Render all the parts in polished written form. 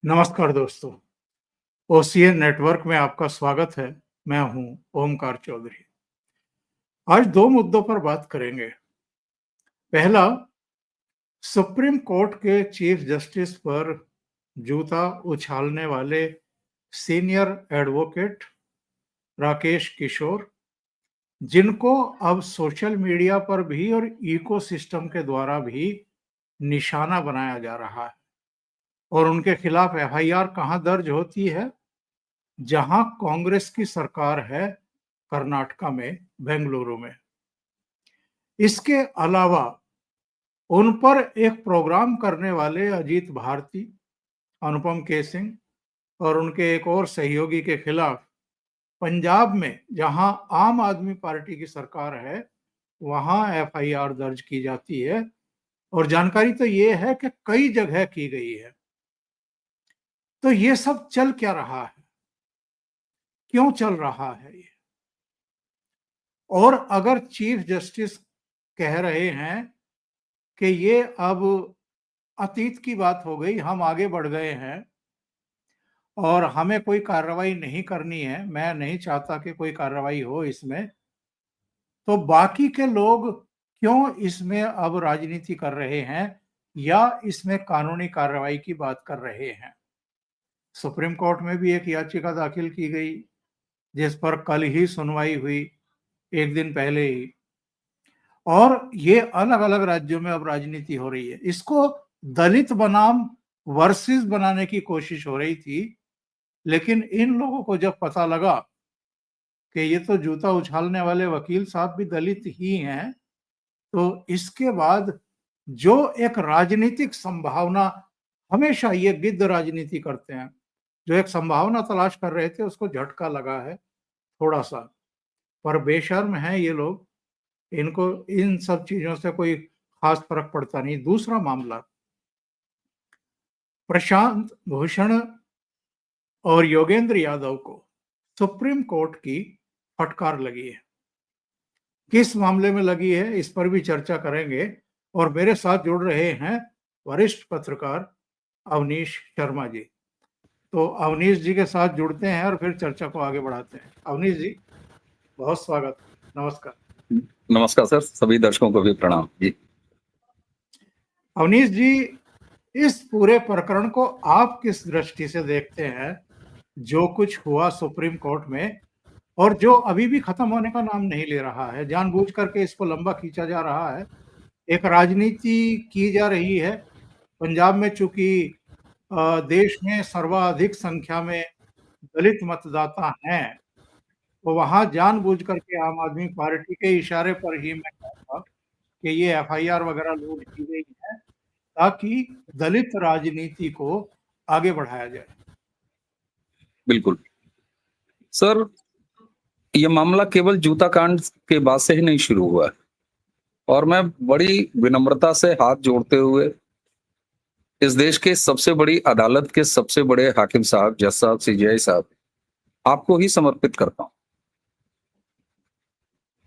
नमस्कार दोस्तों, OCN network में आपका स्वागत है। मैं हूं ओमकार चौधरी। आज दो मुद्दों पर बात करेंगे। पहला, सुप्रीम कोर्ट के चीफ जस्टिस पर जूता उछालने वाले सीनियर एडवोकेट राकेश किशोर, जिनको अब सोशल मीडिया पर भी और इकोसिस्टम के द्वारा भी निशाना बनाया जा रहा है। और उनके खिलाफ एफआईआर कहां दर्ज होती है? जहां कांग्रेस की सरकार है, कर्नाटका में, बेंगलुरु में। इसके अलावा उन पर एक प्रोग्राम करने वाले अजीत भारती, अनुपम केसिंग और उनके एक और सहयोगी के खिलाफ पंजाब में, जहां आम आदमी पार्टी की सरकार है, वहां एफआईआर दर्ज की जाती है। और जानकारी तो ये है कि कई जगह की गई है। तो ये सब चल क्या रहा है? क्यों चल रहा है ये? और अगर चीफ जस्टिस कह रहे हैं कि ये अब अतीत की बात हो गई, हम आगे बढ़ गए हैं और हमें कोई कार्रवाई नहीं करनी है, मैं नहीं चाहता कि कोई कार्रवाई हो इसमें, तो बाकी के लोग क्यों इसमें अब राजनीति कर रहे हैं या इसमें कानूनी कार्रवाई की बात कर रहे हैं? सुप्रीम कोर्ट में भी एक याचिका दाखिल की गई, जिस पर कल ही सुनवाई हुई, एक दिन पहले ही। और ये अलग-अलग राज्यों में अब राजनीति हो रही है। इसको दलित बनाम वर्सेस बनाने की कोशिश हो रही थी, लेकिन इन लोगों को जब पता लगा कि ये तो जूता उछालने वाले वकील साहब भी दलित ही हैं, तो इसके बाद जो एक राजनीतिक संभावना, हमेशा ये गिद्ध राजनीति करते हैं, जो एक संभावना तलाश कर रहे थे, उसको झटका लगा है थोड़ा-सा। पर बेशर्म हैं ये लोग, इनको इन सब चीज़ों से कोई खास फ़र्क पड़ता नहीं। दूसरा मामला, प्रशांत भूषण और योगेंद्र यादव को सुप्रीम कोर्ट की फटकार लगी है। किस मामले में लगी है, इस पर भी चर्चा करेंगे। और मेरे साथ जुड़ रहे हैं वरिष्ठ पत्रकार अवनीश शर्मा जी। तो अवनीश जी के साथ जुड़ते हैं और फिर चर्चा को आगे बढ़ाते हैं। अवनीश जी, बहुत स्वागत। नमस्कार। नमस्कार सर, सभी दर्शकों को भी प्रणाम जी। अवनीश जी, इस पूरे प्रकरण को आप किस दृष्टि से देखते हैं? जो कुछ हुआ सुप्रीम कोर्ट में और जो अभी भी खत्म होने का नाम नहीं ले रहा है, जानबूझ करके इसको लंबा खींचा जा रहा है, एक राजनीति की जा रही है। पंजाब में चूंकि देश में सर्वाधिक संख्या में दलित मतदाता हैं, तो वहां जानबूझ करके आम आदमी पार्टी के इशारे पर ही मैं कहूँगा कि ये एफआईआर वगैरह लोड की गई है, ताकि दलित राजनीति को आगे बढ़ाया जाए। बिल्कुल सर, ये मामला केवल जूता कांड के बाद से ही नहीं शुरू हुआ है और मैं बड़ी विनम्रता से हाथ जोड़ते हुए इस देश के सबसे बड़ी अदालत के सबसे बड़े हाकिम साहब, जज साहब, सीजेआई साहब, आपको ही समर्पित करता हूं।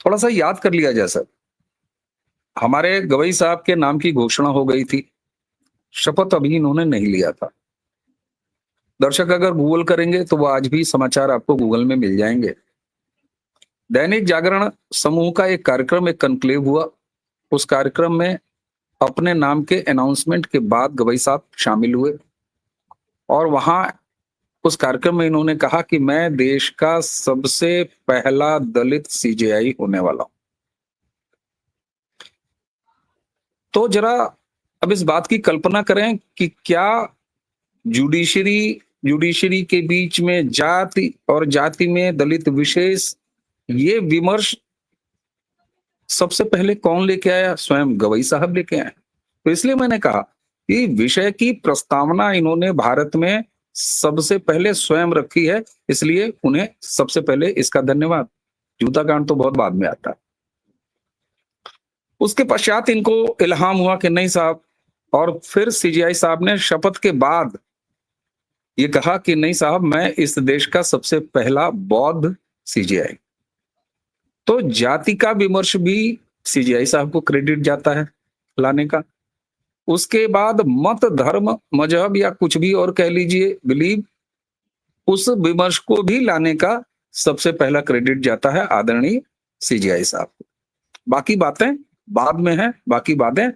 थोड़ा सा याद कर लिया जाए सर, हमारे गवई साहब के नाम की घोषणा हो गई थी, शपथ अभी इन्होंने नहीं लिया था। दर्शक अगर गूगल करेंगे तो वो आज भी समाचार आपको गूगल में मिल जाएंगे। दैनिक जागरण समूह का एक कार्यक्रम, एक कन्क्लेव हुआ। उस कार्यक्रम में अपने नाम के अनाउंसमेंट के बाद गवई साहब शामिल हुए और वहां उस कार्यक्रम में इन्होंने कहा कि मैं देश का सबसे पहला दलित सीजेआई होने वाला हूं। तो जरा अब इस बात की कल्पना करें कि क्या जुडिशरी के बीच में जाति और जाति में दलित विशेष, ये विमर्श सबसे पहले कौन लेके आया? स्वयं गवई साहब लेके आए। तो इसलिए मैंने कहा कि विषय की प्रस्तावना इन्होंने भारत में सबसे पहले स्वयं रखी है, इसलिए उन्हें सबसे पहले इसका धन्यवाद। जूता कांड तो बहुत बाद में आता है। उसके पश्चात इनको इल्हाम हुआ कि नहीं साहब, और फिर सीजीआई साहब ने शपथ के बाद ये कहा कि नहीं साहब, मैं इस देश का सबसे पहला बौद्ध सीजीआई। तो जाति का विमर्श भी सीजीआई साहब को क्रेडिट जाता है लाने का। उसके बाद मत, धर्म, मजहब या कुछ भी और कह लीजिए, बिलीव, उस विमर्श को भी लाने का सबसे पहला क्रेडिट जाता है आदरणीय सीजीआई साहब को। बाकी बातें बाद में हैं, बाकी बातें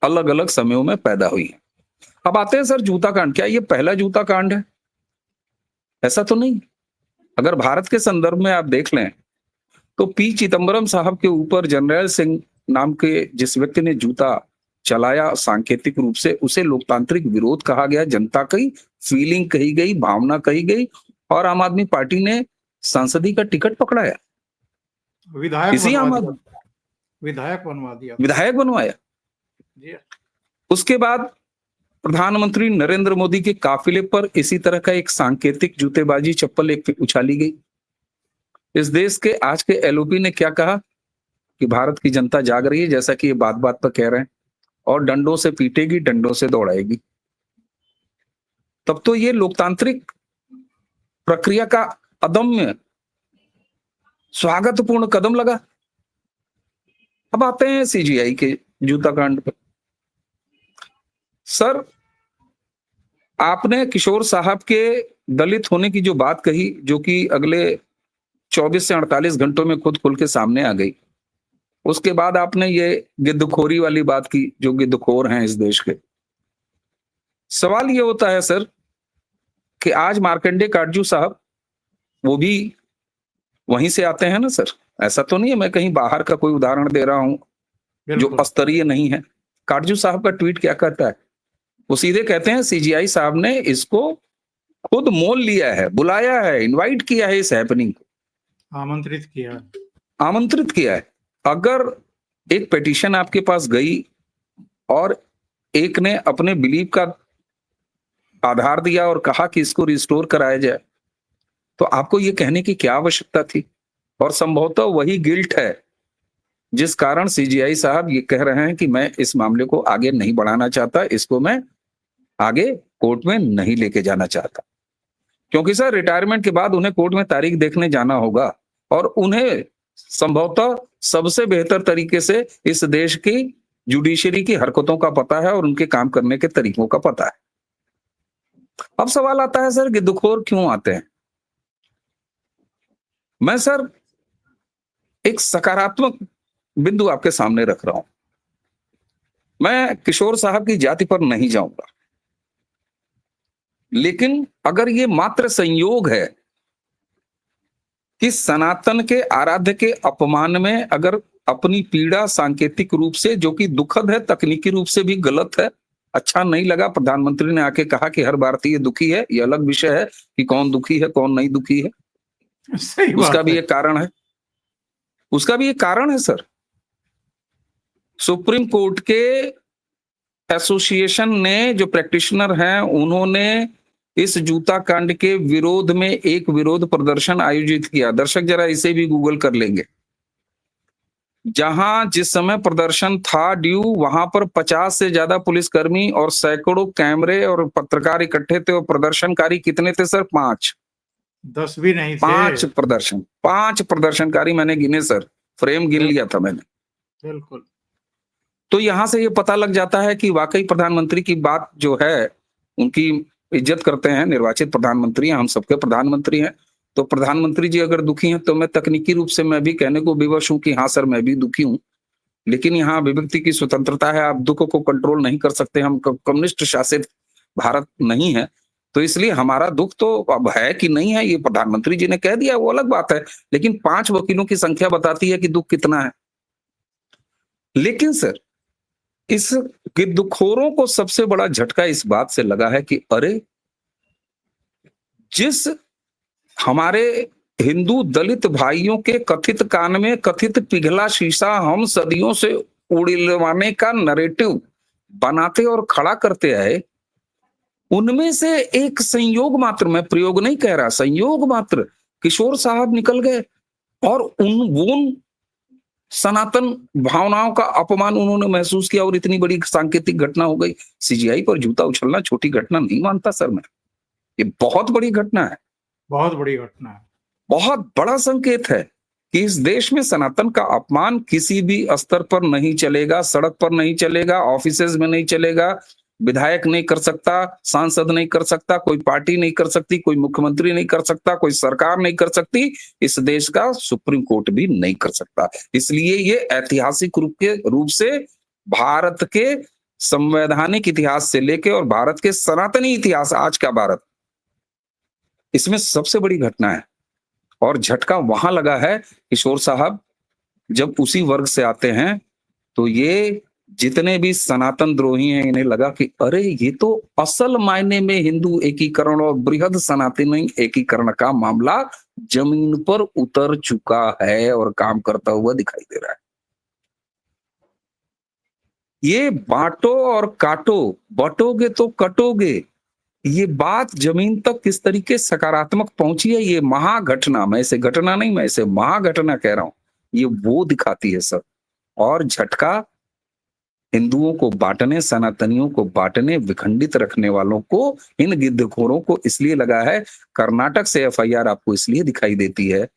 अलग अलग समयों में पैदा हुई हैं। अब आते हैं सर जूता कांड। क्या ये पहला जूता कांड है? ऐसा तो नहीं। अगर भारत के संदर्भ में आप देख लें तो पी चिदम्बरम साहब के ऊपर जर्नैल सिंह नाम के जिस व्यक्ति ने जूता चलाया, सांकेतिक रूप से उसे लोकतांत्रिक विरोध कहा गया, जनता की फीलिंग कही गई, भावना कही गई, और आम आदमी पार्टी ने सांसदी का टिकट पकड़ाया, विधायक इसी आम बनवा आदमी दिया, विधायक बनवा दिया, विधायक बनवाया। जी। उसके बाद प्रधानमंत्री नरेंद्र मोदी के काफिले पर इसी तरह का एक सांकेतिक जूतेबाजी चप्पल एक उछाली गई। इस देश के आज के एलओपी ने क्या कहा कि भारत की जनता जाग रही है, जैसा कि ये बात बात पर कह रहे हैं, और डंडों से पीटेगी, डंडों से दौड़ाएगी। तब तो ये लोकतांत्रिक प्रक्रिया का अदम्य स्वागतपूर्ण कदम लगा। अब आते हैं सीजीआई के जूता कांड पर। सर, आपने किशोर साहब के दलित होने की जो बात कही, जो कि अगले 24 से 48 घंटों में खुद खुल के सामने आ गई, उसके बाद आपने ये गिद्धखोरी वाली बात की, जो गिद्धखोर हैं इस देश के। सवाल ये होता है सर कि आज मार्कंडे काटजू साहब वो भी वहीं से आते हैं ना सर, ऐसा तो नहीं है मैं कहीं बाहर का कोई उदाहरण दे रहा हूं जो बिल्कुल। स्तरीय नहीं है। काटजू साहब का ट्वीट क्या कहता है? वो सीधे कहते हैं सीजीआई साहब ने इसको खुद मोल लिया है, बुलाया है, इनवाइट किया है, इस हैपनिंग को आमंत्रित किया है, आमंत्रित किया है। अगर एक पिटीशन आपके पास गई और एक ने अपने बिलीव का आधार दिया और कहा कि इसको रिस्टोर कराया जाए, तो आपको ये कहने की क्या आवश्यकता थी? और संभवतः वही गिल्ट है जिस कारण सीजीआई साहब ये कह रहे हैं कि मैं इस मामले को आगे नहीं बढ़ाना चाहता, इसको मैं आगे कोर्ट में नहीं लेके जाना चाहता। क्योंकि सर रिटायरमेंट के बाद उन्हें कोर्ट में तारीख देखने जाना होगा, और उन्हें संभवतः सबसे बेहतर तरीके से इस देश की जुडिशरी की हरकतों का पता है और उनके काम करने के तरीकों का पता है। अब सवाल आता है सर, गिद्धखोर क्यों आते हैं? मैं सर एक सकारात्मक बिंदु आपके सामने रख रहा हूं। मैं किशोर साहब की जाति पर नहीं जाऊंगा, लेकिन अगर ये मात्र संयोग है कि सनातन के आराध्य के अपमान में अगर अपनी पीड़ा सांकेतिक रूप से, जो कि दुखद है, तकनीकी रूप से भी गलत है, अच्छा नहीं लगा, प्रधानमंत्री ने आके कहा कि हर भारतीय दुखी है, ये अलग विषय है कि कौन दुखी है कौन नहीं दुखी है, सही उसका बात भी है। एक कारण है, उसका भी एक कारण है सर। सुप्रीम कोर्ट के एसोसिएशन ने, जो प्रैक्टिशनर हैं, उन्होंने इस जूता कांड के विरोध में एक विरोध प्रदर्शन आयोजित किया। दर्शक जरा इसे भी गूगल कर लेंगे। जहां जिस समय प्रदर्शन था ड्यू, वहां पर 50 से ज्यादा पुलिसकर्मी और सैकड़ों कैमरे और पत्रकार इकट्ठे थे। और प्रदर्शनकारी कितने थे सर? 5। 10 भी नहीं थे। 5 प्रदर्शनकारी मैंने गिने सर, फ्रेम गिन लिया था मैंने। बिल्कुल। तो यहां से ये पता लग जाता है कि वाकई प्रधानमंत्री की बात जो है, उनकी इज्जत करते हैं, निर्वाचित प्रधानमंत्री हैं, हम सबके प्रधानमंत्री हैं। तो प्रधानमंत्री जी अगर दुखी हैं तो मैं तकनीकी रूप से मैं भी कहने को विवश हूं कि हाँ सर मैं भी दुखी हूं, लेकिन यहाँ अभिव्यक्ति की स्वतंत्रता है, आप दुख को कंट्रोल नहीं कर सकते। हम कम्युनिस्ट शासित भारत नहीं है, तो इसलिए हमारा दुख तो अब है कि नहीं है, ये प्रधानमंत्री जी ने कह दिया, वो अलग बात है। लेकिन 5 वकीलों की संख्या बताती है कि दुख कितना है। लेकिन सर इस गिद्धखोरों को सबसे बड़ा झटका इस बात से लगा है कि अरे, जिस हमारे हिंदू दलित भाइयों के कथित कान में कथित पिघला शीशा हम सदियों से उड़िलवाने का नैरेटिव बनाते और खड़ा करते आए, उनमें से एक संयोग मात्र, मैं प्रयोग नहीं कह रहा, संयोग मात्र किशोर साहब निकल गए और उन सनातन भावनाओं का अपमान उन्होंने महसूस किया और इतनी बड़ी सांकेतिक घटना हो गई। सीजीआई पर जूता उछलना छोटी घटना नहीं मानता सर मैं, ये बहुत बड़ी घटना है, बहुत बड़ी घटना है। बहुत बड़ा संकेत है कि इस देश में सनातन का अपमान किसी भी स्तर पर नहीं चलेगा, सड़क पर नहीं चलेगा, ऑफिसेज में नहीं चलेगा, विधायक नहीं कर सकता, सांसद नहीं कर सकता, कोई पार्टी नहीं कर सकती, कोई मुख्यमंत्री नहीं कर सकता, कोई सरकार नहीं कर सकती, इस देश का सुप्रीम कोर्ट भी नहीं कर सकता। इसलिए ये ऐतिहासिक रूप से भारत के संवैधानिक इतिहास से लेके और भारत के सनातनी इतिहास, आज का भारत, इसमें सबसे बड़ी घटना है। और झटका वहां लगा है किशोर साहब, जब उसी वर्ग से आते हैं, तो ये जितने भी सनातन द्रोही हैं, इन्हें लगा कि अरे ये तो असल मायने में हिंदू एकीकरण और बृहद सनातनी एकीकरण का मामला जमीन पर उतर चुका है और काम करता हुआ दिखाई दे रहा है। ये बांटो और काटो, बटोगे तो कटोगे, ये बात जमीन तक किस तरीके सकारात्मक पहुंची है, ये महाघटना, मैं इसे घटना नहीं, मैं इसे महाघटना कह रहा हूं, ये वो दिखाती है सर। और झटका हिंदुओं को बांटने, सनातनियों को बांटने, विखंडित रखने वालों को, इन गिद्धखोरों को इसलिए लगा है। कर्नाटक से एफआईआर आपको इसलिए दिखाई देती है,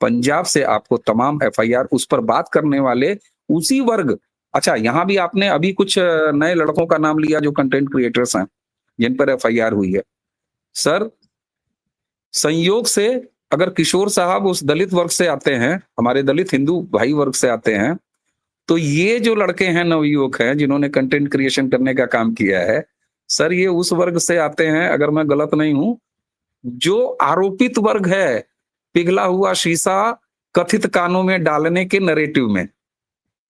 पंजाब से आपको तमाम एफआईआर उस पर बात करने वाले उसी वर्ग। अच्छा, यहां भी आपने अभी कुछ नए लड़कों का नाम लिया जो कंटेंट क्रिएटर्स हैं, जिन पर एफआईआर हुई है। सर, संयोग से अगर किशोर साहब उस दलित वर्ग से आते हैं, हमारे दलित हिंदू भाई वर्ग से आते हैं, तो ये जो लड़के हैं, नवयुवक हैं, जिन्होंने कंटेंट क्रिएशन करने का काम किया है, सर ये उस वर्ग से आते हैं, अगर मैं गलत नहीं हूं, जो आरोपित वर्ग है पिघला हुआ शीशा कथित कानों में डालने के नरेटिव में,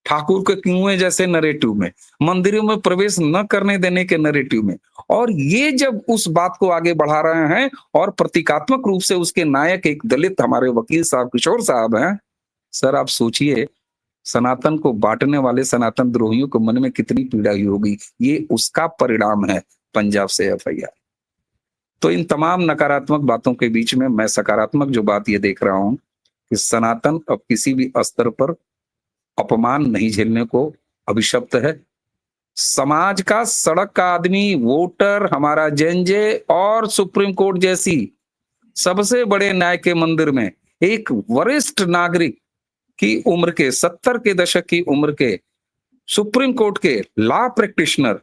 ठाकुर के कुएं जैसे नरेटिव में, मंदिरों में प्रवेश न करने देने के नरेटिव में। और ये जब उस बात को आगे बढ़ा रहे हैं और प्रतीकात्मक रूप से उसके नायक एक दलित हमारे वकील साहब किशोर साहब हैं, सर आप सोचिए सनातन को बांटने वाले सनातन द्रोहियों के मन में कितनी पीड़ा हुई होगी। ये उसका परिणाम है पंजाब से एफआईआर। तो इन तमाम नकारात्मक बातों के बीच में मैं सकारात्मक जो बात ये देख रहा हूं कि सनातन अब किसी भी स्तर पर अपमान नहीं झेलने को अभिशप्त है। समाज का, सड़क का आदमी, वोटर, हमारा जेनजे और सुप्रीम कोर्ट जैसी सबसे बड़े न्याय के मंदिर में एक वरिष्ठ नागरिक की उम्र के, 70 के दशक की उम्र के सुप्रीम कोर्ट के लॉ प्रैक्टिशनर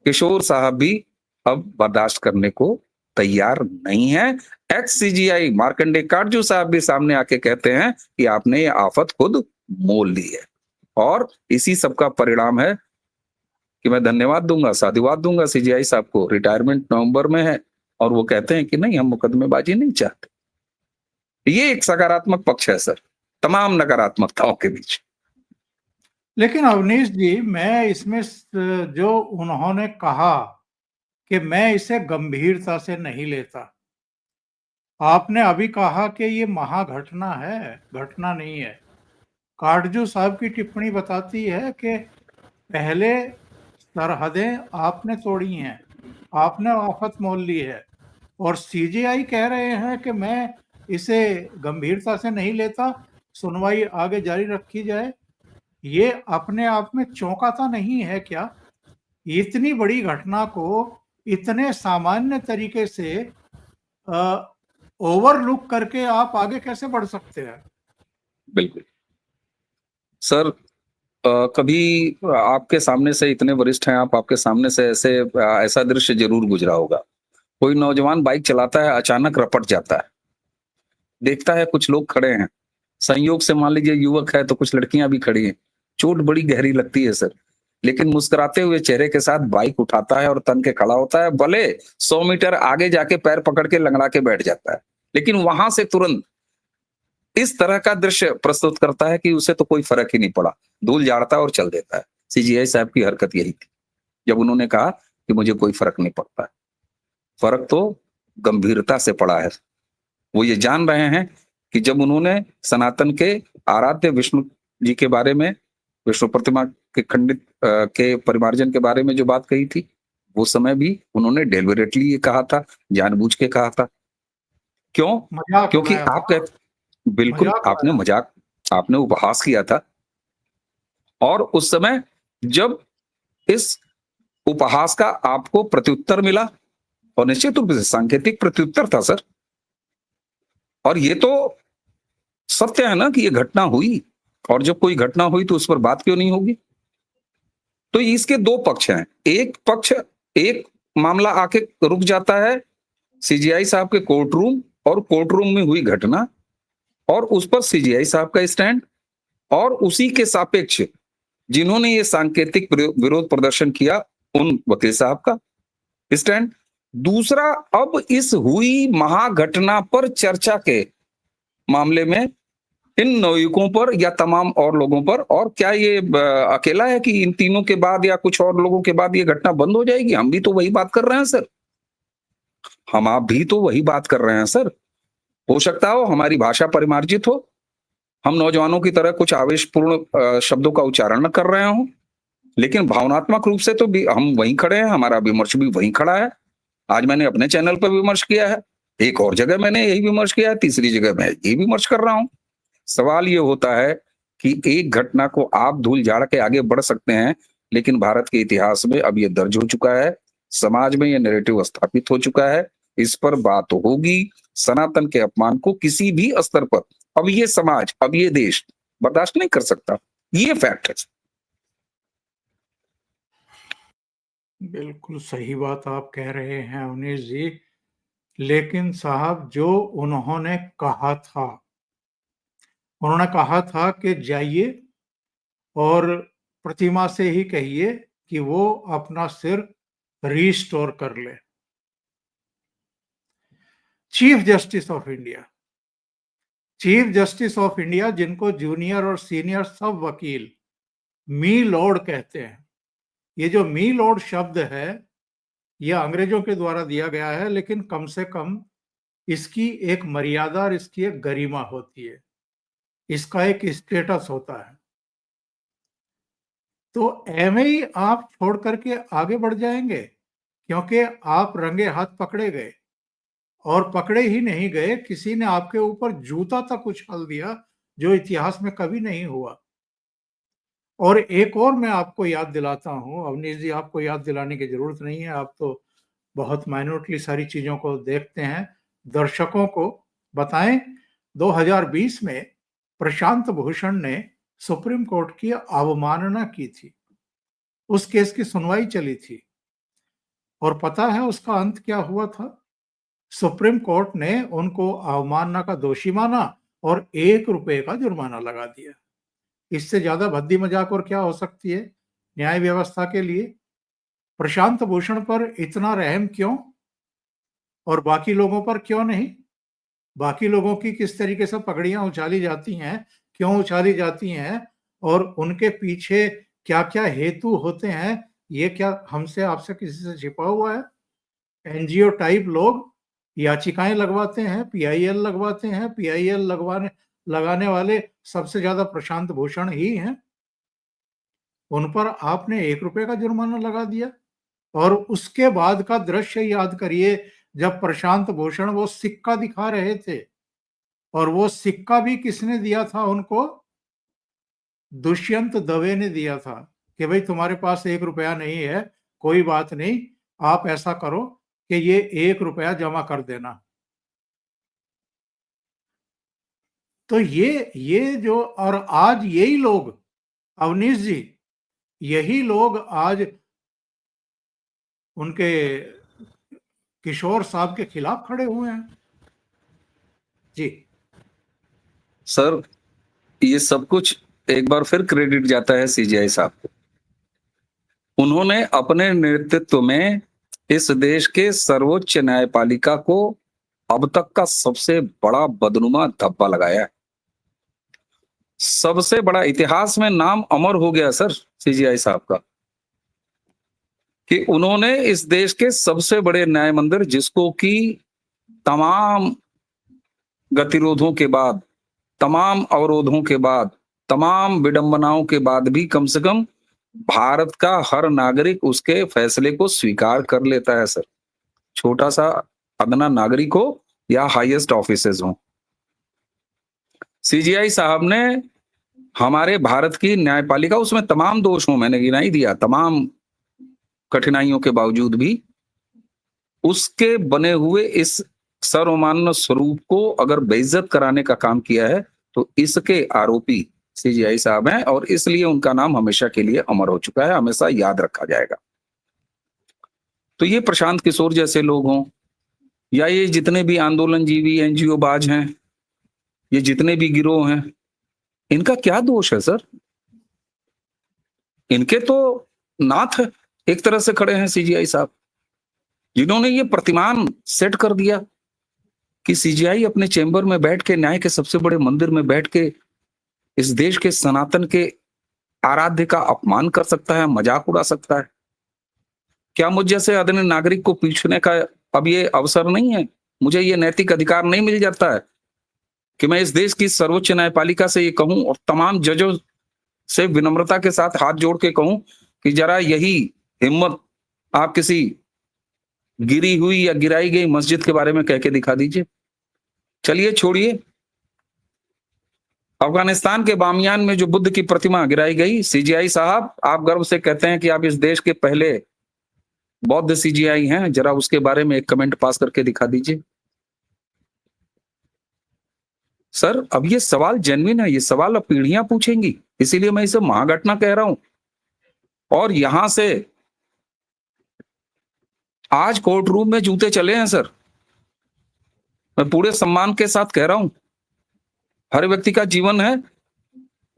किशोर साहब भी अब बर्दाश्त करने को तैयार नहीं है। एक्स सीजीआई मार्कंडे काटजू साहब भी सामने आके कहते हैं कि आपने ये आफत खुद मोल ली है। और इसी सब का परिणाम है कि मैं धन्यवाद दूंगा, साधुवाद दूंगा सीजीआई साहब को, रिटायरमेंट नवंबर में है और वो कहते हैं कि नहीं, हम मुकदमेबाजी नहीं चाहते। ये एक सकारात्मक पक्ष है सर, तमाम नकारात्मकताओं के बीच। लेकिन अवनीश जी, मैं इसमें जो उन्होंने कहा कि मैं इसे गंभीरता से नहीं लेता, आपने अभी कहा कि ये महाघटना है, घटना नहीं है। काटजू साहब की टिप्पणी बताती है कि पहले सरहदें आपने तोड़ी हैं, आपने आफत मोल ली है, और सीजीआई कह रहे हैं कि मैं इसे गंभीरता से नहीं लेता, सुनवाई आगे जारी रखी जाए। ये अपने आप में चौंकाता नहीं है क्या? इतनी बड़ी घटना को इतने सामान्य तरीके से ओवरलुक करके आप आगे कैसे बढ़ सकते हैं? बिल्कुल सर, कभी आपके सामने से, इतने वरिष्ठ हैं आप, आपके सामने से ऐसा दृश्य जरूर गुजरा होगा। कोई नौजवान बाइक चलाता है, अचानक रपट जाता है, देखता है कुछ लोग खड़े हैं, संयोग से मान लीजिए युवक है तो कुछ लड़कियां भी खड़ी हैं, चोट बड़ी गहरी लगती है सर, लेकिन मुस्कुराते हुए चेहरे के साथ बाइक उठाता है और तन के खड़ा होता है, भले 100 मीटर आगे जाके पैर पकड़ के लंगड़ा के बैठ जाता है, लेकिन वहां से तुरंत इस तरह का दृश्य प्रस्तुत करता है कि उसे तो कोई फर्क ही नहीं पड़ा, धूल झाड़ता और चल देता है। सीजीआई साहब की हरकत यही थी जब उन्होंने कहा कि मुझे कोई फर्क नहीं पड़ता। फर्क तो गंभीरता से पड़ा है। वो ये जान रहे हैं कि जब उन्होंने सनातन के आराध्य विष्णु जी के बारे में, विष्णु प्रतिमा के खंडित के परिमार्जन के बारे में जो बात कही थी, वो समय भी उन्होंने डेलिबरेटली ये कहा था, जानबूझ के कहा था। क्यों? मजाक क्योंकि उड़ाया आप था। बिल्कुल मजाक आपने उड़ाया। मजाक, आपने उपहास किया था। और उस समय जब इस उपहास का आपको प्रत्युत्तर मिला, और निश्चित रूप से सांकेतिक प्रत्युत्तर था सर, और ये तो सत्य है ना कि ये घटना हुई, और जब कोई घटना हुई तो उस पर बात क्यों नहीं होगी? तो इसके दो पक्ष हैं। एक पक्ष, एक मामला आके रुक जाता है सीजीआई साहब के कोर्ट रूम, और कोर्ट रूम में हुई घटना, और उस पर सीजीआई साहब का स्टैंड, और उसी के सापेक्ष जिन्होंने ये सांकेतिक विरोध प्रदर्शन किया उन वकील साहब का स्टैंड। दूसरा, अब इस हुई महाघटना पर चर्चा के मामले में इन नवयुवकों पर या तमाम और लोगों पर, और क्या ये अकेला है कि इन तीनों के बाद या कुछ और लोगों के बाद ये घटना बंद हो जाएगी? हम भी तो वही बात कर रहे हैं सर, हम आप भी तो वही बात कर रहे हैं सर। हो सकता हो हमारी भाषा परिमार्जित हो, हम नौजवानों की तरह कुछ आवेशपूर्ण शब्दों का उच्चारण न कर रहे हों, लेकिन भावनात्मक रूप से तो भी हम वहीं खड़े हैं, हमारा विमर्श भी वहीं खड़ा है। आज मैंने अपने चैनल पर विमर्श किया है, एक और जगह मैंने यही विमर्श किया है, तीसरी जगह मैं यही विमर्श कर रहा हूं। सवाल ये होता है कि एक घटना को आप धूल झाड़ के आगे बढ़ सकते हैं, लेकिन भारत के इतिहास में अब ये दर्ज हो चुका है, समाज में ये नैरेटिव स्थापित हो चुका है, इस पर बात होगी। सनातन के अपमान को किसी भी स्तर पर अब ये समाज, अब ये देश बर्दाश्त नहीं कर सकता, ये फैक्ट है। बिल्कुल सही बात आप कह रहे हैं अवनीश जी, लेकिन साहब जो उन्होंने कहा था कि जाइए और प्रतिमा से ही कहिए कि वो अपना सिर रीस्टोर कर ले। चीफ जस्टिस ऑफ इंडिया जिनको जूनियर और सीनियर सब वकील मी लॉर्ड कहते हैं। ये जो मी लॉर्ड शब्द है ये अंग्रेजों के द्वारा दिया गया है, लेकिन कम से कम इसकी एक मर्यादा और इसकी एक गरिमा होती है, इसका एक स्टेटस होता है। तो एवं ही आप छोड़ करके आगे बढ़ जाएंगे, क्योंकि आप रंगे हाथ पकड़े गए, और पकड़े ही नहीं गए, किसी ने आपके ऊपर जूता तक उछाल दिया जो इतिहास में कभी नहीं हुआ। और एक और मैं आपको याद दिलाता हूं, अवनीश जी आपको याद दिलाने की जरूरत नहीं है, आप तो बहुत माइन्यूटली सारी चीजों को देखते हैं। दर्शकों को बताएं, 2020 में प्रशांत भूषण ने सुप्रीम कोर्ट की अवमानना की थी, उस केस की सुनवाई चली थी, और पता है उसका अंत क्या हुआ था? सुप्रीम कोर्ट ने उनको अवमानना का दोषी माना और ₹1 का जुर्माना लगा दिया। इससे ज्यादा भद्दी मजाक और क्या हो सकती है न्याय व्यवस्था के लिए? प्रशांत भूषण पर इतना रहम क्यों, और बाकी लोगों पर क्यों नहीं? बाकी लोगों की किस तरीके से पगड़ियां उछाली जाती हैं, क्यों उछाली जाती हैं, और उनके पीछे क्या क्या हेतु होते हैं, ये क्या हमसे आपसे किसी से छिपा हुआ है? एनजीओ टाइप लोग याचिकाएं लगवाते हैं, पीआईएल लगवाते हैं, पीआईएल लगाने वाले सबसे ज्यादा प्रशांत भूषण ही हैं। उन पर आपने ₹1 का जुर्माना लगा दिया, और उसके बाद का दृश्य याद करिए, जब प्रशांत भूषण वो सिक्का दिखा रहे थे, और वो सिक्का भी किसने दिया था उनको? दुष्यंत दवे ने दिया था कि भाई तुम्हारे पास ₹1 नहीं है, कोई बात नहीं, आप ऐसा करो कि ये ₹1 जमा कर देना। तो ये जो, और आज यही लोग, अवनीश जी, यही लोग आज उनके किशोर साहब के खिलाफ खड़े हुए हैं। जी सर, ये सब कुछ एक बार फिर क्रेडिट जाता है सीजीआई साहब को। उन्होंने अपने नेतृत्व में इस देश के सर्वोच्च न्यायपालिका को अब तक का सबसे बड़ा बदनुमा धब्बा लगाया है। सबसे बड़ा, इतिहास में नाम अमर हो गया सर सीजीआई साहब का, कि उन्होंने इस देश के सबसे बड़े न्याय मंदिर, जिसको कि तमाम गतिरोधों के बाद, तमाम अवरोधों के बाद, तमाम विडंबनाओं के बाद भी कम से कम भारत का हर नागरिक उसके फैसले को स्वीकार कर लेता है सर, छोटा सा अदना नागरिक हो या हाईएस्ट ऑफिसर्स हो। सीजीआई साहब ने हमारे भारत की न्यायपालिका, उसमें तमाम दोष हो, मैंने गिना ही दिया, तमाम कठिनाइयों के बावजूद भी उसके बने हुए इस सर्वमान्य स्वरूप को अगर बेइज्जत कराने का काम किया है, तो इसके आरोपी सीजीआई साहब हैं और इसलिए उनका नाम हमेशा के लिए अमर हो चुका है, हमेशा याद रखा जाएगा। तो ये प्रशांत किशोर जैसे लोग हों या ये जितने भी आंदोलनजीवी एनजीओ बाज हैं, ये जितने भी गिरोह हैं, इनका क्या दोष है सर? इनके तो नाथ एक तरह से खड़े हैं सीजीआई साहब, जिन्होंने ये प्रतिमान सेट कर दिया कि सीजीआई अपने चेंबर में बैठ के, न्याय के सबसे बड़े मंदिर में बैठ के इस देश के सनातन के आराध्य का अपमान कर सकता है, मजाक उड़ा सकता है। क्या मुझ जैसे आदरणीय नागरिक को पूछने का अब ये अवसर नहीं है? मुझे ये नैतिक अधिकार नहीं मिल जाता है कि मैं इस देश की सर्वोच्च न्यायपालिका से ये कहूं और तमाम जजों से विनम्रता के साथ हाथ जोड़ के कहूं कि जरा यही हिम्मत आप किसी गिरी हुई या गिराई गई मस्जिद के बारे में कह के दिखा दीजिए। चलिए छोड़िए, अफगानिस्तान के बामियान में जो बुद्ध की प्रतिमा गिराई गई, सीजीआई साहब आप गर्व से कहते हैं कि आप इस देश के पहले बौद्ध सीजीआई हैं, जरा उसके बारे में एक कमेंट पास करके दिखा दीजिए। सर अब ये सवाल जेन्युइन है, ये सवाल अब पीढ़ियां पूछेंगी, इसीलिए मैं इसे महाघटना कह रहा हूं। और यहां से आज कोर्ट रूम में जूते चले हैं सर, मैं पूरे सम्मान के साथ कह रहा हूं। हर व्यक्ति का जीवन है,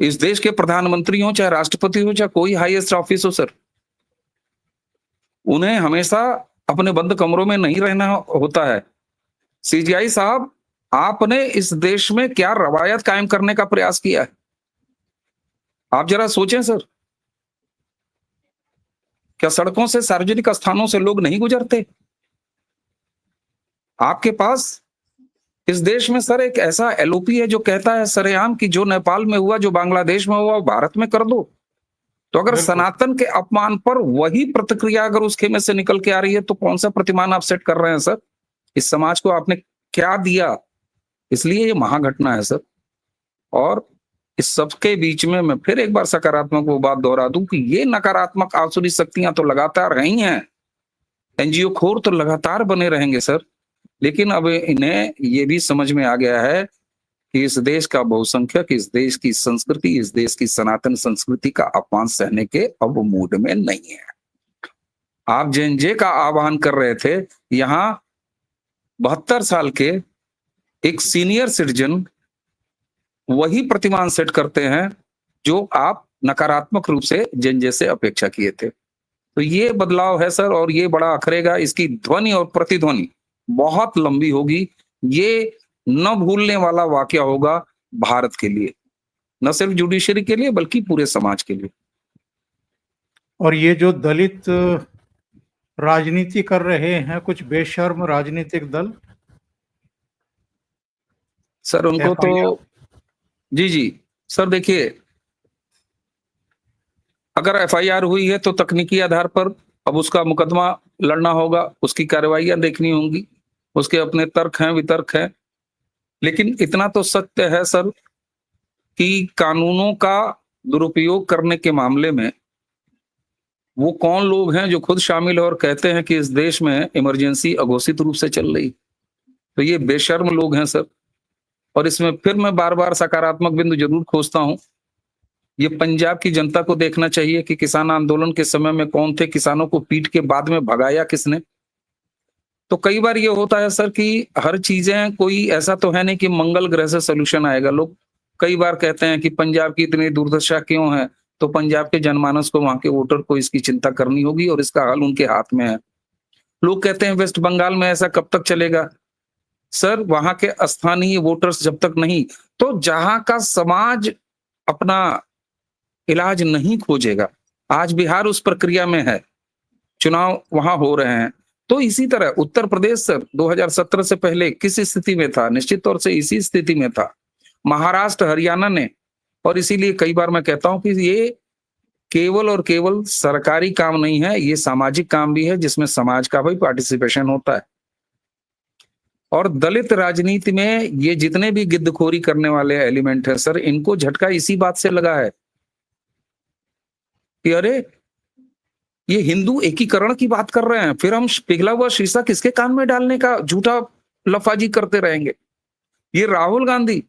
इस देश के प्रधानमंत्री हो चाहे राष्ट्रपति हो चाहे कोई हाईएस्ट ऑफिस हो सर, उन्हें हमेशा अपने बंद कमरों में नहीं रहना होता है। सीजीआई साहब आपने इस देश में क्या रवायत कायम करने का प्रयास किया है, आप जरा सोचें सर। क्या सड़कों से, सार्वजनिक स्थानों से लोग नहीं गुजरते? आपके पास इस देश में सर एक ऐसा एलओपी है जो कहता है सरेआम कि जो नेपाल में हुआ, जो बांग्लादेश में हुआ, भारत में कर दो। तो अगर सनातन के अपमान पर वही प्रतिक्रिया अगर उस खेमे से निकल के आ रही है तो कौन सा प्रतिमान आप सेट कर रहे हैं सर? इस समाज को आपने क्या दिया? इसलिए ये महाघटना है सर। और इस सबके बीच में मैं फिर एक बार सकारात्मक वो बात दोहरा दूं कि ये नकारात्मक आसुरी शक्तियां तो लगातार रही हैं, एनजीओ खोर तो लगातार बने रहेंगे सर, लेकिन अब इन्हें ये भी समझ में आ गया है कि इस देश का बहुसंख्यक, इस देश की संस्कृति, इस देश की सनातन संस्कृति का अपमान सहने के अब मूड में नहीं है। आप जेएनजे का आह्वान कर रहे थे, यहां 72 साल के एक सीनियर सिटीजन वही प्रतिमान सेट करते हैं जो आप नकारात्मक रूप से जेएनजे से अपेक्षा किए थे। तो ये बदलाव है सर, और ये बड़ा अखरेगा, इसकी ध्वनि और प्रतिध्वनि बहुत लंबी होगी। ये न भूलने वाला वाकया होगा भारत के लिए, न सिर्फ जुडिशरी के लिए बल्कि पूरे समाज के लिए। और ये जो दलित राजनीति कर रहे हैं कुछ बेशर्म राजनीतिक दल, सर उनको तो जी सर, देखिए अगर एफआईआर हुई है तो तकनीकी आधार पर अब उसका मुकदमा लड़ना होगा, उसकी कार्रवाइयां देखनी होंगी, उसके अपने तर्क हैं, वितर्क हैं। लेकिन इतना तो सत्य है सर कि कानूनों का दुरुपयोग करने के मामले में वो कौन लोग हैं जो खुद शामिल है और कहते हैं कि इस देश में इमरजेंसी अघोषित रूप से चल रही, तो ये बेशर्म लोग हैं सर। और इसमें फिर मैं बार बार सकारात्मक बिंदु जरूर खोजता हूं। ये पंजाब की जनता को देखना चाहिए कि किसान आंदोलन के समय में कौन थे, किसानों को पीट के बाद में भगाया किसने। तो कई बार ये होता है सर कि हर चीजें कोई ऐसा तो है नहीं कि मंगल ग्रह से सोल्यूशन आएगा। लोग कई बार कहते हैं कि पंजाब की इतनी दुर्दशा क्यों है, तो पंजाब के जनमानस को, वहां के वोटर को इसकी चिंता करनी होगी और इसका हल उनके हाथ में है। लोग कहते हैं वेस्ट बंगाल में ऐसा कब तक चलेगा? सर वहां के स्थानीय वोटर्स जब तक नहीं, तो जहां का समाज अपना इलाज नहीं खोजेगा, आज बिहार उस प्रक्रिया में है, चुनाव वहां हो रहे हैं। तो इसी तरह उत्तर प्रदेश सर 2017 से पहले किस स्थिति में था? निश्चित तौर से इसी स्थिति में था। महाराष्ट्र, हरियाणा ने, और इसीलिए कई बार मैं कहता हूं कि ये केवल और केवल सरकारी काम नहीं है, ये सामाजिक काम भी है जिसमें समाज का भी पार्टिसिपेशन होता है। और दलित राजनीति में ये जितने भी गिद्धखोरी करने वाले एलिमेंट है सर, इनको झटका इसी बात से लगा है कि अरे ये हिंदू एकीकरण की बात कर रहे हैं, फिर हम पिघला हुआ शीशा किसके कान में डालने का झूठा लफाजी करते रहेंगे। ये राहुल गांधी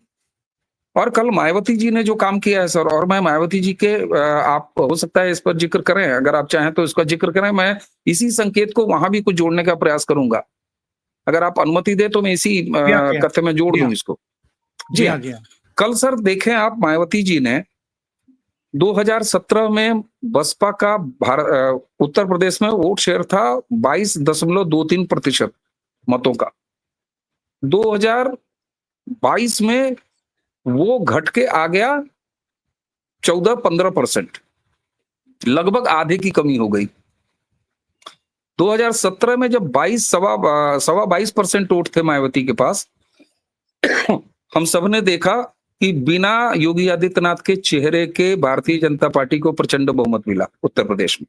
और कल मायावती जी ने जो काम किया है सर, और मैं मायावती जी के आप हो सकता है इस पर जिक्र करें, अगर आप चाहें तो इसका जिक्र करें, मैं इसी संकेत को वहां भी कुछ जोड़ने का प्रयास करूंगा, अगर आप अनुमति दे तो मैं इसी जी हाँ, जी हाँ, कथ्य में जोड़ जी दूं हाँ, इसको। जी जी हाँ, हाँ, जी हाँ, कल सर देखें आप, मायावती जी ने 2017 में बसपा का उत्तर प्रदेश में वोट शेयर था 22.23% मतों का। 2022 में वो घट के आ गया 14-15%, लगभग आधे की कमी हो गई। 2017 में जब 22% वोट थे मायावती के पास, हम सबने देखा कि बिना योगी आदित्यनाथ के चेहरे के भारतीय जनता पार्टी को प्रचंड बहुमत मिला उत्तर प्रदेश में।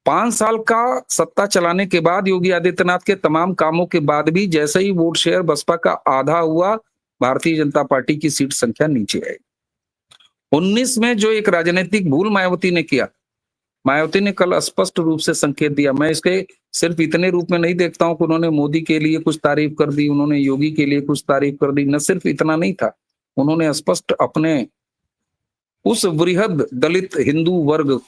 5 साल का सत्ता चलाने के बाद योगी आदित्यनाथ के तमाम कामों के बाद भी जैसे ही वोट शेयर बसपा का आधा हुआ, भारतीय जनता पार्टी की सीट संख्या नीचे आई। 19 में जो एक राजनीतिक भूल मायावती ने किया, मायावती ने कल स्पष्ट रूप से संकेत दिया। मैं इसके सिर्फ इतने रूप में नहीं देखता हूं कि उन्होंने मोदी के लिए कुछ तारीफ कर दी, उन्होंने योगी के लिए कुछ तारीफ कर दी। न सिर्फ इतना नहीं था, उन्होंने स्पष्ट अपने उस वृहद दलित हिंदू वर्ग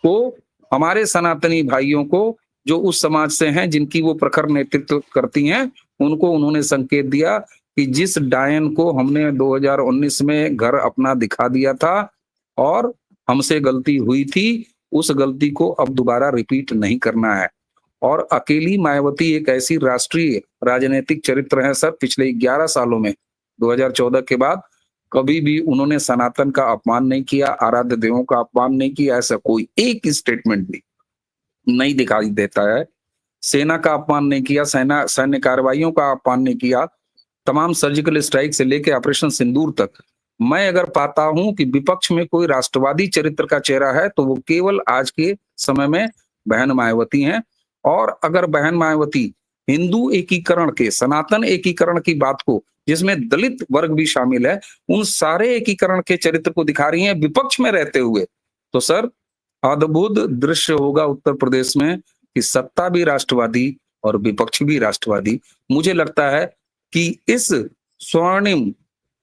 को, हमारे सनातनी भाइयों को, जो उस समाज से हैं जिनकी वो प्रखर नेतृत्व करती हैं, उनको उन्होंने संकेत दिया कि जिस डायन को हमने 2019 में घर अपना दिखा दिया था और हमसे गलती हुई थी, उस गलती को अब दोबारा रिपीट नहीं करना है। और अकेली मायावती एक ऐसी राष्ट्रीय राजनीतिक चरित्र है सर, पिछले 11 सालों में 2014 के बाद कभी भी उन्होंने सनातन का अपमान नहीं किया, आराध्य देवों का अपमान नहीं किया, ऐसा कोई एक स्टेटमेंट भी नहीं दिखाई देता है। सेना का अपमान नहीं किया, सैन्य कार्रवाइयों का अपमान नहीं किया, तमाम सर्जिकल स्ट्राइक से लेकर ऑपरेशन सिंदूर तक। मैं अगर पाता हूं कि विपक्ष में कोई राष्ट्रवादी चरित्र का चेहरा है तो वो केवल आज के समय में बहन मायावती हैं। और अगर बहन मायावती हिंदू एकीकरण के, सनातन एकीकरण की बात को, जिसमें दलित वर्ग भी शामिल है, उन सारे एकीकरण के चरित्र को दिखा रही हैं विपक्ष में रहते हुए, तो सर अद्भुत दृश्य होगा उत्तर प्रदेश में कि सत्ता भी राष्ट्रवादी और विपक्ष भी राष्ट्रवादी। मुझे लगता है कि इस स्वर्णिम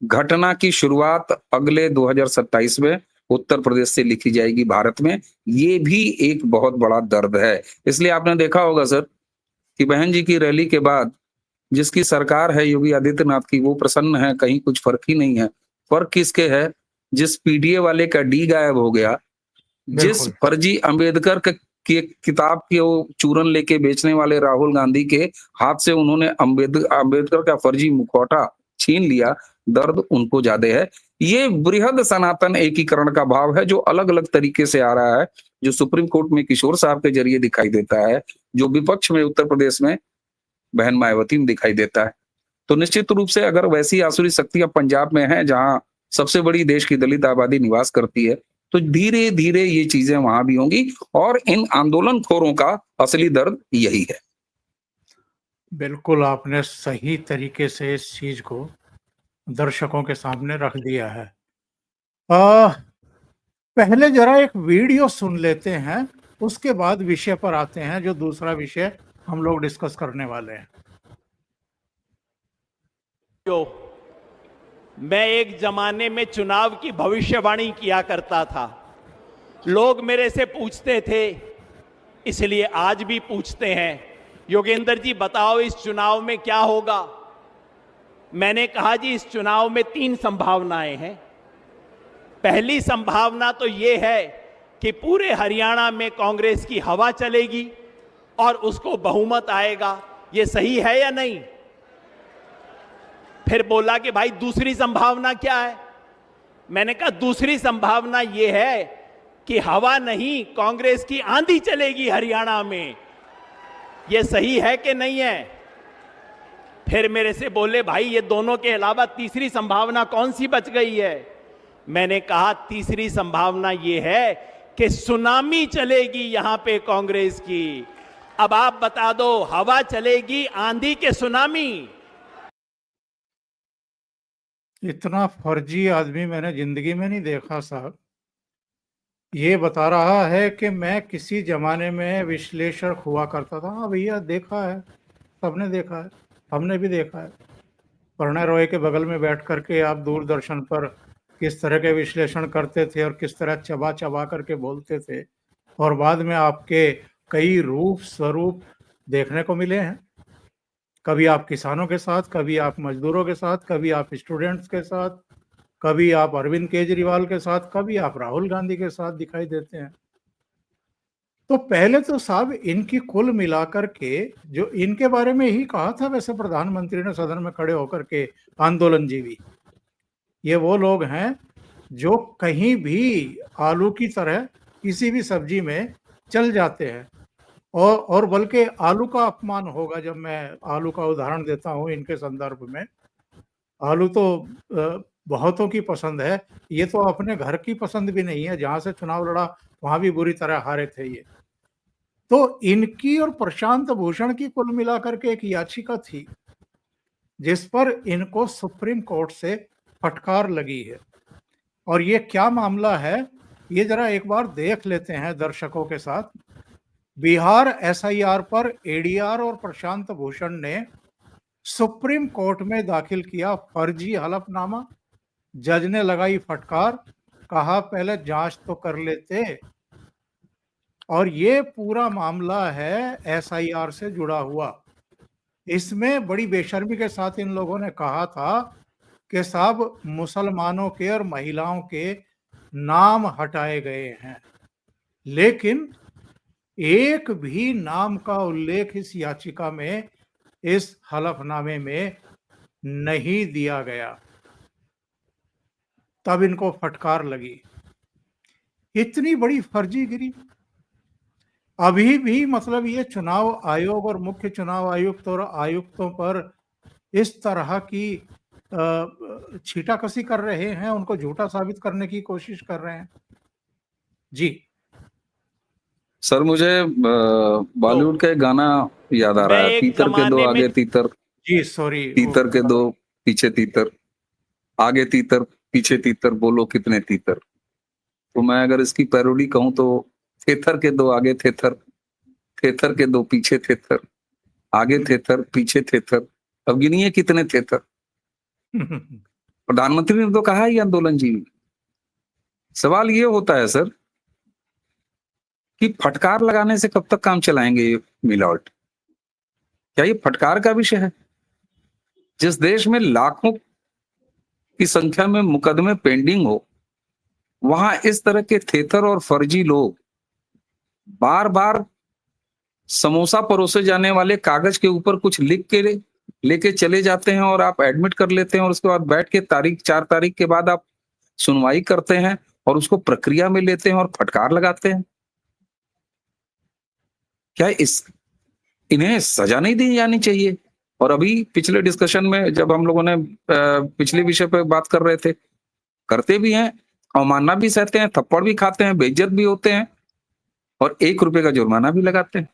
घटना की शुरुआत अगले 2027 में उत्तर प्रदेश से लिखी जाएगी भारत में। ये भी एक बहुत बड़ा दर्द है। इसलिए आपने देखा होगा सर कि बहन जी की रैली के बाद जिसकी सरकार है योगी आदित्यनाथ की, वो प्रसन्न है, कहीं कुछ फर्क ही नहीं है। फर्क किसके है? जिस पीडीए वाले का डी गायब हो गया, जिस बिल्कुल, फर्जी अंबेडकर की किताब के वो चूरन लेके बेचने वाले राहुल गांधी के हाथ से उन्होंने अंबेडकर का फर्जी मुखौटा छीन लिया, दर्द उनको ज्यादा है। ये वृहद सनातन एकीकरण का भाव है जो अलग अलग तरीके से आ रहा है, जो सुप्रीम कोर्ट में किशोर साहब के जरिए दिखाई देता है, जो विपक्ष में उत्तर प्रदेश में बहन मायावती में दिखाई देता है। तो निश्चित रूप से अगर वैसी आसुरी शक्तियां पंजाब में हैं जहां सबसे बड़ी देश की दलित आबादी निवास करती है, तो धीरे धीरे ये चीजें वहां भी होंगी और इन आंदोलनखोरों का असली दर्द यही है। बिल्कुल आपने सही तरीके से इस चीज़ को दर्शकों के सामने रख दिया है। अ, पहले ज़रा एक वीडियो सुन लेते हैं, उसके बाद विषय पर आते हैं जो दूसरा विषय हम लोग डिस्कस करने वाले हैं। जो मैं एक जमाने में चुनाव की भविष्यवाणी किया करता था, लोग मेरे से पूछते थे, इसलिए आज भी पूछते हैं, योगेंद्र जी बताओ इस चुनाव में क्या होगा। मैंने कहा जी इस चुनाव में 3 संभावनाएं हैं। पहली संभावना तो यह है कि पूरे हरियाणा में कांग्रेस की हवा चलेगी और उसको बहुमत आएगा। यह सही है या नहीं? फिर बोला कि भाई दूसरी संभावना क्या है? मैंने कहा दूसरी संभावना यह है कि हवा नहीं, कांग्रेस की आंधी चलेगी हरियाणा में। यह सही है कि नहीं है? फिर मेरे से बोले भाई ये दोनों के अलावा तीसरी संभावना कौन सी बच गई है? मैंने कहा तीसरी संभावना यह है कि सुनामी चलेगी यहां पे कांग्रेस की। अब आप बता दो, हवा चलेगी आंधी के सुनामी? इतना फर्जी आदमी मैंने जिंदगी में नहीं देखा साहब। ये बता रहा है कि मैं किसी जमाने में विश्लेषक हुआ करता था। हाँ भैया, देखा है, सबने देखा है, हमने भी देखा है। प्रणय रॉय के बगल में बैठ करके आप दूरदर्शन पर किस तरह के विश्लेषण करते थे और किस तरह चबा चबा करके बोलते थे, और बाद में आपके कई रूप स्वरूप देखने को मिले हैं। कभी आप किसानों के साथ, कभी आप मजदूरों के साथ, कभी आप स्टूडेंट्स के साथ, कभी आप अरविंद केजरीवाल के साथ, कभी आप राहुल गांधी के साथ दिखाई देते हैं। तो पहले तो साहब इनकी कुल मिलाकर के, जो इनके बारे में ही कहा था वैसे प्रधानमंत्री ने सदन में खड़े होकर के, आंदोलनजीवी। ये वो लोग हैं जो कहीं भी आलू की तरह किसी भी सब्जी में चल जाते हैं, और बल्कि आलू का अपमान होगा जब मैं आलू का उदाहरण देता हूं इनके संदर्भ में। आलू तो बहुतों की पसंद है, ये तो अपने घर की पसंद भी नहीं है। जहां से चुनाव लड़ा वहां भी बुरी तरह हारे थे ये। तो इनकी और प्रशांत भूषण की कुल मिलाकर के एक याचिका थी जिस पर इनको सुप्रीम कोर्ट से फटकार लगी है। और ये क्या मामला है, ये जरा एक बार देख लेते हैं दर्शकों के साथ। बिहार एसआईआर पर एडीआर और प्रशांत भूषण ने सुप्रीम कोर्ट में दाखिल किया फर्जी हलफनामा। जज ने लगाई फटकार, कहा पहले जांच तो कर लेते। और ये पूरा मामला है एसआईआर से जुड़ा हुआ। इसमें बड़ी बेशर्मी के साथ इन लोगों ने कहा था कि साहब मुसलमानों के और महिलाओं के नाम हटाए गए हैं, लेकिन एक भी नाम का उल्लेख इस याचिका में, इस हलफनामे में नहीं दिया गया। तब इनको फटकार लगी। इतनी बड़ी फर्जीगिरी। अभी भी मतलब ये चुनाव आयोग और मुख्य चुनाव आयुक्त और आयुक्तों पर इस तरह की छीटाकशी कर रहे हैं, उनको झूठा साबित करने की कोशिश कर रहे हैं। जी सर, मुझे बॉलीवुड का एक गाना याद आ रहा है, तीतर के दो आगे तीतर, जी सॉरी, तीतर के दो पीछे तीतर, आगे तीतर पीछे तीतर, बोलो कितने तीतर। तो मैं अगर इसकी पैरोडी कहूं तो थेथर के दो आगे थेथर, थेथर के दो पीछे थेथर, आगे थेथर पीछे थेथर, अब गिनिए कितने थेथर। प्रधानमंत्री ने तो कहा ही आंदोलन जीवी। सवाल ये होता है सर कि फटकार लगाने से कब तक काम चलाएंगे ये मिलावट? क्या ये फटकार का विषय है? जिस देश में लाखों की संख्या में मुकदमे पेंडिंग हो, वहां इस तरह के थेथर और फर्जी लोग बार बार समोसा परोसे जाने वाले कागज के ऊपर कुछ लिख के लेके चले जाते हैं और आप एडमिट कर लेते हैं, और उसके बाद बैठ के 4 तारीख के बाद आप सुनवाई करते हैं और उसको प्रक्रिया में लेते हैं और फटकार लगाते हैं। क्या इन्हें सजा नहीं दी जानी चाहिए? और अभी पिछले डिस्कशन में जब हम लोगों ने पिछले विषय पर बात कर रहे थे, करते भी हैं, अवमानना भी सहते हैं, थप्पड़ भी खाते हैं, बेइज्जत भी होते हैं और 1 रुपए का जुर्माना भी लगाते हैं।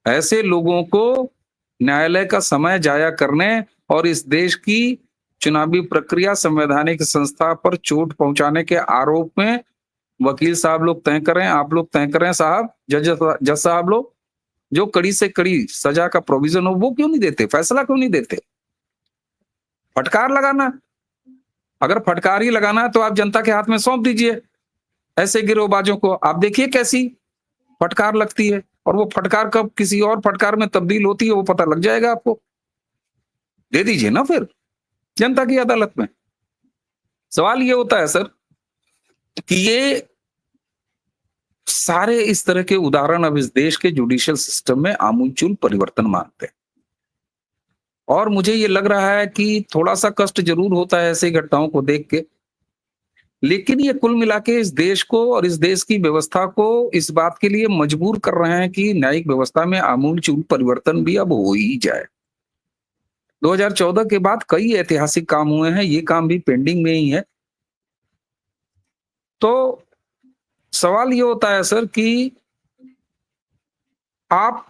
ऐसे लोगों को न्यायालय का समय जाया करने और इस देश की चुनावी प्रक्रिया, संवैधानिक संस्था पर चोट पहुंचाने के आरोप में वकील साहब लोग तय करें, आप लोग तय करें साहब, जज साहब लोग, जो कड़ी से कड़ी सजा का प्रोविजन हो वो क्यों नहीं देते? फैसला क्यों नहीं देते? फटकार लगाना, अगर फटकार ही लगाना है तो आप जनता के हाथ में सौंप दीजिए ऐसे गिरोहबाजों को। आप देखिए कैसी फटकार लगती है, और वो फटकार कब किसी और फटकार में तब्दील होती है वो पता लग जाएगा आपको। दे दीजिए ना फिर जनता की अदालत में। सवाल ये होता है सर कि ये सारे इस तरह के उदाहरण अब इस देश के जुडिशियल सिस्टम में आमूलचूल परिवर्तन मांगते हैं, और मुझे ये लग रहा है कि थोड़ा सा कष्ट जरूर होता है ऐसी घटनाओं को देख के, लेकिन ये कुल मिला के इस देश को और इस देश की व्यवस्था को इस बात के लिए मजबूर कर रहे हैं कि न्यायिक व्यवस्था में आमूलचूल परिवर्तन भी अब हो ही जाए। 2014 के बाद कई ऐतिहासिक काम हुए हैं, ये काम भी पेंडिंग में ही है। तो सवाल ये होता है सर कि आप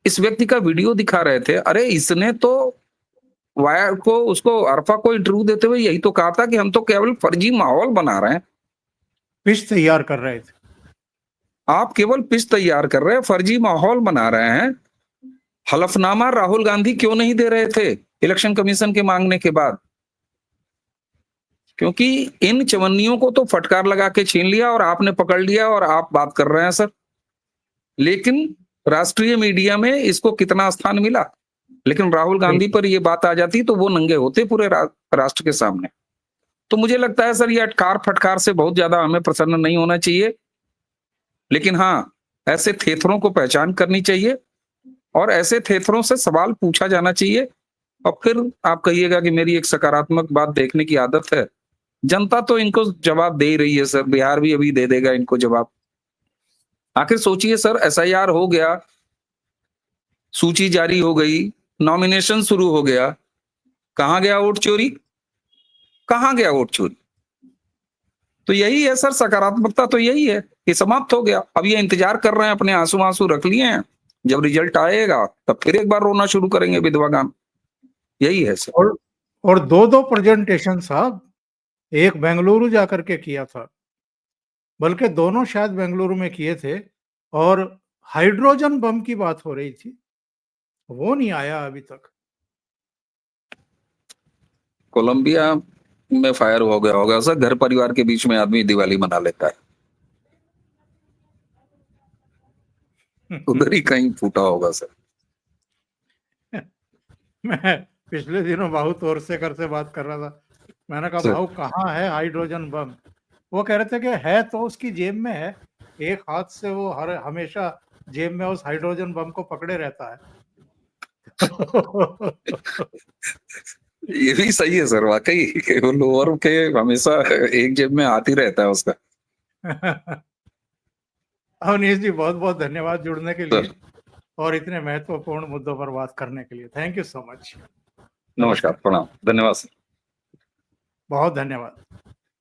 इस व्यक्ति का वीडियो दिखा रहे थे, अरे इसने तो वायर को, उसको अरफा को इंटरव्यू देते हुए यही तो कहा था कि हम तो केवल फर्जी माहौल बना रहे हैं, पिच तैयार कर रहे थे। आप केवल पिच तैयार कर रहे हैं, फर्जी माहौल बना रहे हैं। हलफनामा राहुल गांधी क्यों नहीं दे रहे थे इलेक्शन कमीशन के मांगने के बाद? क्योंकि इन चवन्नियों को तो फटकार लगा के छीन लिया और आपने पकड़ लिया और आप बात कर रहे हैं सर। लेकिन राष्ट्रीय मीडिया में इसको कितना स्थान मिला, लेकिन राहुल गांधी पर ये बात आ जाती तो वो नंगे होते पूरे राष्ट्र के सामने। तो मुझे लगता है सर ये अटकार फटकार से बहुत ज्यादा हमें प्रसन्न नहीं होना चाहिए, लेकिन हाँ ऐसे थेथरों को पहचान करनी चाहिए और ऐसे थेथरों से सवाल पूछा जाना चाहिए। और फिर आप कहिएगा कि मेरी एक सकारात्मक बात देखने की आदत है, जनता तो इनको जवाब दे ही रही है सर, बिहार भी अभी दे देगा इनको जवाब। आखिर सोचिए सर, एसआईआर हो गया, सूची जारी हो गई, नॉमिनेशन शुरू हो गया, कहां गया वोट चोरी? कहां गया वोट चोरी? तो यही है सर, सकारात्मकता तो यही है कि समाप्त हो गया। अब ये इंतजार कर रहे हैं, अपने आंसू आंसू रख लिए हैं, जब रिजल्ट आएगा तब फिर एक बार रोना शुरू करेंगे विधवा गान। यही है सर। और दो प्रेजेंटेशन साहब, एक बेंगलुरु जाकर के किया था, बल्कि दोनों शायद बेंगलुरु में किए थे, और हाइड्रोजन बम की बात हो रही थी, वो नहीं आया अभी तक। कोलंबिया में फायर हो गया होगा सर, घर परिवार के बीच में आदमी दिवाली मना लेता है, उधर ही कहीं फूटा होगा सर। मैं पिछले दिनों भाऊ तोरसेकर से बात कर रहा था, मैंने कहा भाऊ कहाँ है हाइड्रोजन बम? वो कह रहे थे कि है तो उसकी जेब में है, एक हाथ से वो हमेशा जेब में उस हाइड्रोजन बम को पकड़े रहता है। ये भी सही है सर, वाकई वो लोअर के हमेशा एक जेब में हाथ ही रहता है उसका। अवनीश जी बहुत बहुत धन्यवाद जुड़ने के लिए और इतने महत्वपूर्ण मुद्दों पर बात करने के लिए। Thank you so much. नमस्कार, प्रणाम, धन्यवाद सर। बहुत धन्यवाद।